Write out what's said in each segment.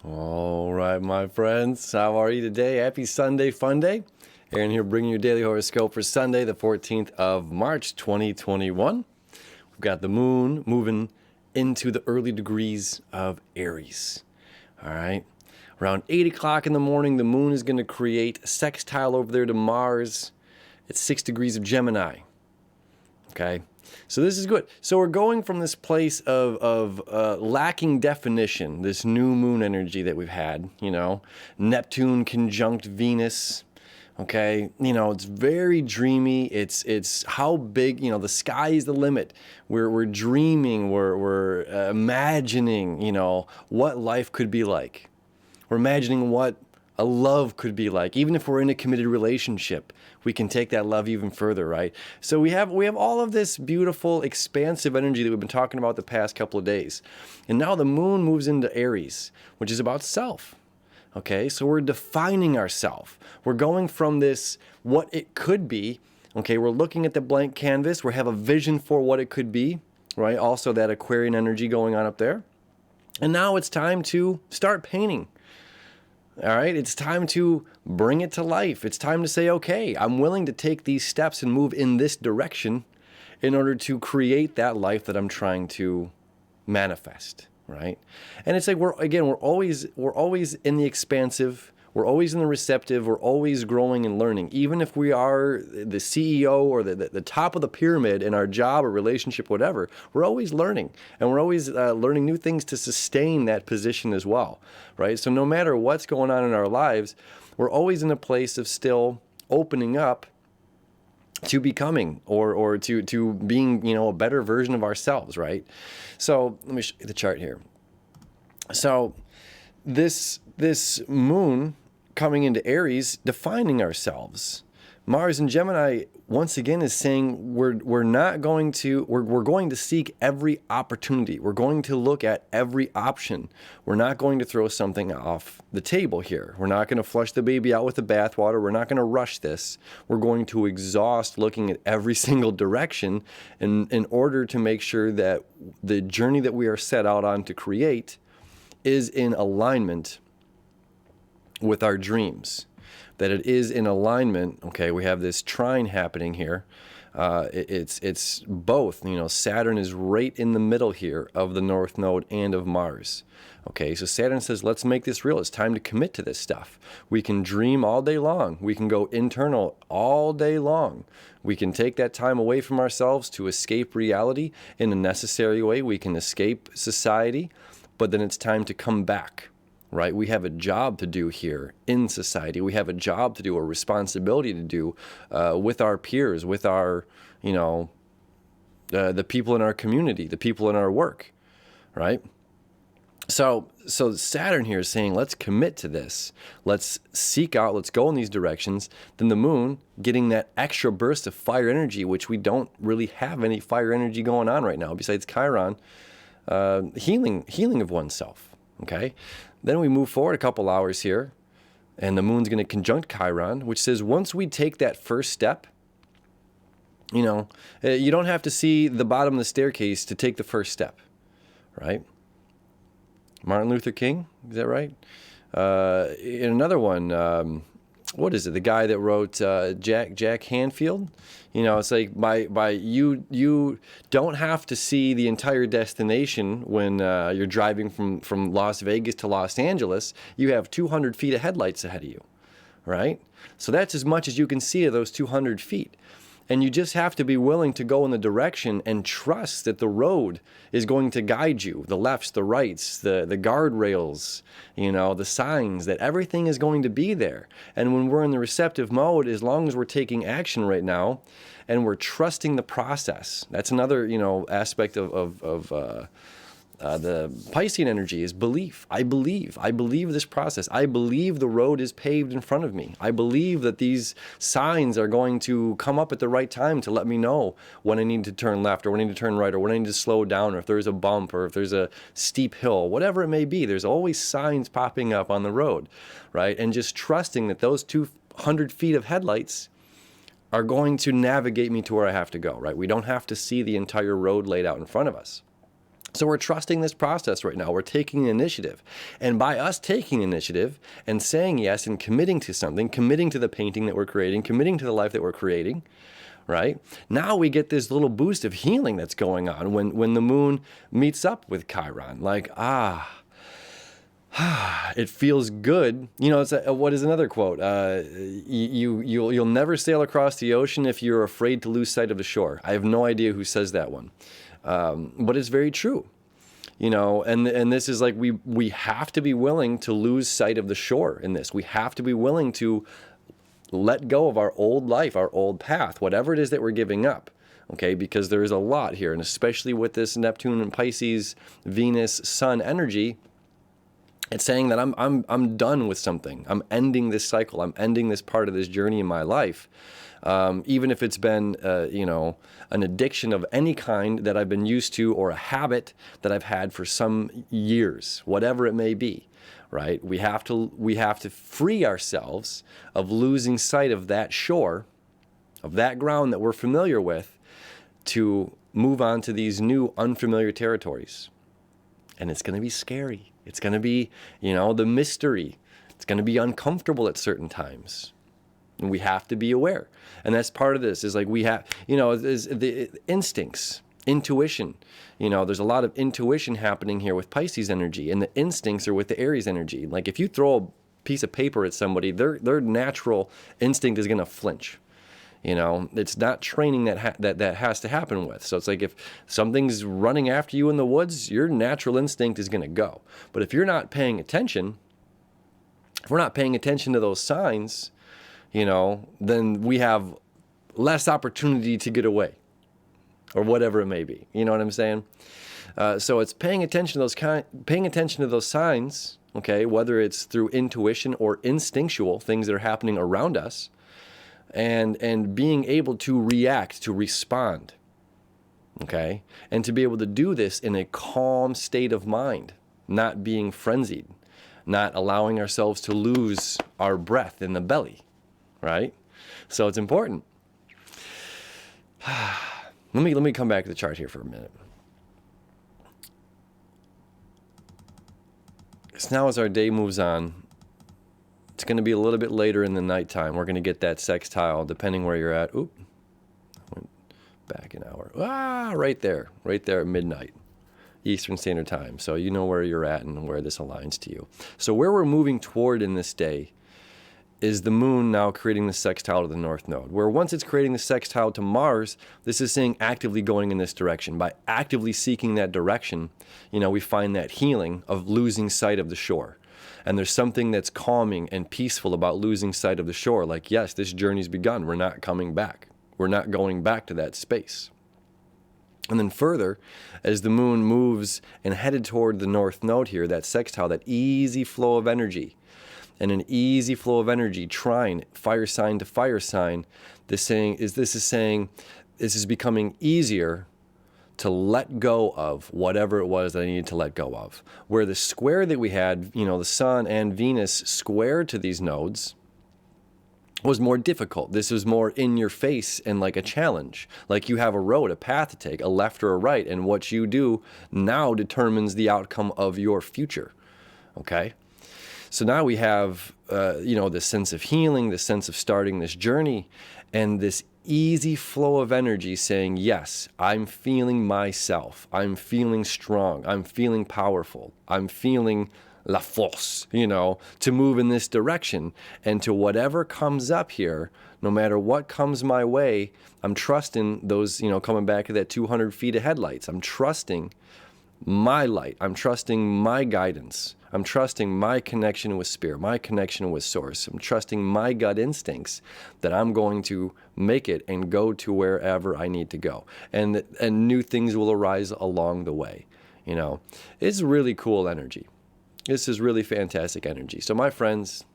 All right, my friends, how are you today? Happy Sunday, fun day. Aaron here bringing you your daily horoscope for Sunday, the 14th of March, 2021. We've got the moon moving into the early degrees of Aries. All right, around 8 o'clock in the morning, the moon is going to create a sextile over there to Mars at 6 degrees of Gemini. Okay, so this is good. So we're going from this place of lacking definition, this new moon energy that we've had, Neptune conjunct Venus. Okay, it's very dreamy. It's how big, the sky is the limit. We're dreaming, we're imagining, what life could be like. We're imagining what a love could be like. Even if we're in a committed relationship, we can take that love even further, right? So we have all of this beautiful, expansive energy that we've been talking about the past couple of days. And now the moon moves into Aries, which is about self. Okay, so we're defining ourselves. We're going from this, what it could be. Okay, we're looking at the blank canvas. We have a vision for what it could be, right? Also that Aquarian energy going on up there. And now it's time to start painting. All right, it's time to bring it to life. It's time to say, okay, I'm willing to take these steps and move in this direction in order to create that life that I'm trying to manifest, right? And it's like we're always in the expansive, we're always in the receptive, we're always growing and learning. Even if we are the CEO or the top of the pyramid in our job or relationship, whatever, we're always learning. And we're always learning new things to sustain that position as well, right? So no matter what's going on in our lives, we're always in a place of still opening up to becoming or to being, a better version of ourselves, right? So let me show you the chart here. So this moon coming into Aries, defining ourselves. Mars in Gemini once again is saying we're going to seek every opportunity. We're going to look at every option. We're not going to throw something off the table here. We're not going to flush the baby out with the bathwater. We're not going to rush this. We're going to exhaust looking at every single direction in order to make sure that the journey that we are set out on to create is in alignment with our dreams, that it is in alignment. Okay, we have this trine happening here. It's both, Saturn is right in the middle here of the North Node and of Mars. Okay, so Saturn says, let's make this real. It's time to commit to this stuff. We can dream all day long. We can go internal all day long. We can take that time away from ourselves to escape reality in a necessary way. We can escape society, but then it's time to come back. Right? We have a job to do here in society. We have a job to do, a responsibility to do with our peers, with our, the people in our community, the people in our work, right? So Saturn here is saying, let's commit to this. Let's seek out, let's go in these directions. Then the moon getting that extra burst of fire energy, which we don't really have any fire energy going on right now, besides Chiron, healing of oneself, okay? Then we move forward a couple hours here, and the moon's going to conjunct Chiron, which says once we take that first step, you don't have to see the bottom of the staircase to take the first step, right? Martin Luther King, is that right? In another one, what is it? The guy that wrote Jack Hanfield. It's like by you don't have to see the entire destination when you're driving from Las Vegas to Los Angeles. You have 200 feet of headlights ahead of you, right? So that's as much as you can see of those 200 feet. And you just have to be willing to go in the direction and trust that the road is going to guide you. The lefts, the rights, the guardrails, the signs, that everything is going to be there. And when we're in the receptive mode, as long as we're taking action right now and we're trusting the process, that's another, aspect of the Piscean energy is belief. I believe this process. I believe the road is paved in front of me. I believe that these signs are going to come up at the right time to let me know when I need to turn left or when I need to turn right or when I need to slow down or if there's a bump or if there's a steep hill, whatever it may be. There's always signs popping up on the road, right? And just trusting that those 200 feet of headlights are going to navigate me to where I have to go, right? We don't have to see the entire road laid out in front of us. So we're trusting this process right now. We're taking initiative. And by us taking initiative and saying yes and committing to something, committing to the painting that we're creating, committing to the life that we're creating, right? Now we get this little boost of healing that's going on when the moon meets up with Chiron. Like, it feels good. You know, what is another quote? You'll never sail across the ocean if you're afraid to lose sight of the shore. I have no idea who says that one. But it's very true, you know, and this is like, we have to be willing to lose sight of the shore in this. We have to be willing to let go of our old life, our old path, whatever it is that we're giving up, okay? Because there is a lot here, and especially with this Neptune and Pisces, Venus, Sun energy, it's saying that I'm done with something. I'm ending this cycle. I'm ending this part of this journey in my life. Even if it's been, you know, an addiction of any kind that I've been used to, or a habit that I've had for some years, whatever it may be, right? We have to free ourselves of losing sight of that shore, of that ground that we're familiar with, to move on to these new unfamiliar territories. And it's going to be scary. It's going to be, you know, the mystery. It's going to be uncomfortable at certain times. And we have to be aware. And that's part of this, is like, we have, you know, is the instincts, intuition. You know, there's a lot of intuition happening here with Pisces energy, and the instincts are with the Aries energy. Like, if you throw a piece of paper at somebody, their natural instinct is going to flinch. You know, it's not training that has to happen with. So it's like, if something's running after you in the woods, your natural instinct is going to go. But if you're not paying attention, if we're not paying attention to those signs, you know, then we have less opportunity to get away, or whatever it may be. You know what I'm saying? So it's paying attention to those signs, okay, whether it's through intuition or instinctual things that are happening around us, and being able to react, to respond, okay, and to be able to do this in a calm state of mind, not being frenzied, not allowing ourselves to lose our breath in the belly, right? So it's important. Let me come back to the chart here for a minute. So now as our day moves on, it's going to be a little bit later in the nighttime. We're going to get that sextile, depending where you're at. Oop, I went back an hour. Right there at midnight, Eastern Standard Time. So you know where you're at and where this aligns to you. So where we're moving toward in this day is the moon now creating the sextile to the north node, where once it's creating the sextile to Mars, this is saying actively going in this direction. By actively seeking that direction, you know, we find that healing of losing sight of the shore. And there's something that's calming and peaceful about losing sight of the shore. Like, yes, this journey's begun. We're not coming back. We're not going back to that space. And then further, as the moon moves and headed toward the north node here, that sextile, that easy flow of energy, and an easy flow of energy, trine, fire sign to fire sign, this is becoming easier to let go of whatever it was that I needed to let go of. Where the square that we had, you know, the Sun and Venus squared to these nodes, was more difficult. This was more in your face and like a challenge. Like, you have a road, a path to take, a left or a right, and what you do now determines the outcome of your future. Okay? So now we have, you know, this sense of healing, this sense of starting this journey, and this easy flow of energy saying, yes, I'm feeling myself. I'm feeling strong. I'm feeling powerful. I'm feeling la force, you know, to move in this direction. And to whatever comes up here, no matter what comes my way, I'm trusting those, you know, coming back to that 200 feet of headlights. I'm trusting my light. I'm trusting my guidance. I'm trusting my connection with spirit, my connection with source. I'm trusting my gut instincts that I'm going to make it and go to wherever I need to go. And new things will arise along the way. You know, it's really cool energy. This is really fantastic energy. So my friends,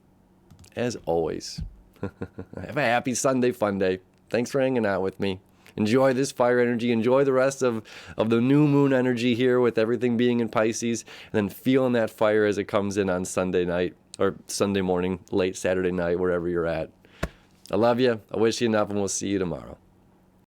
as always, have a happy Sunday fun day. Thanks for hanging out with me. Enjoy this fire energy. Enjoy the rest of the new moon energy here with everything being in Pisces, and then feeling that fire as it comes in on Sunday night or Sunday morning, late Saturday night, wherever you're at. I love you. I wish you enough, and we'll see you tomorrow.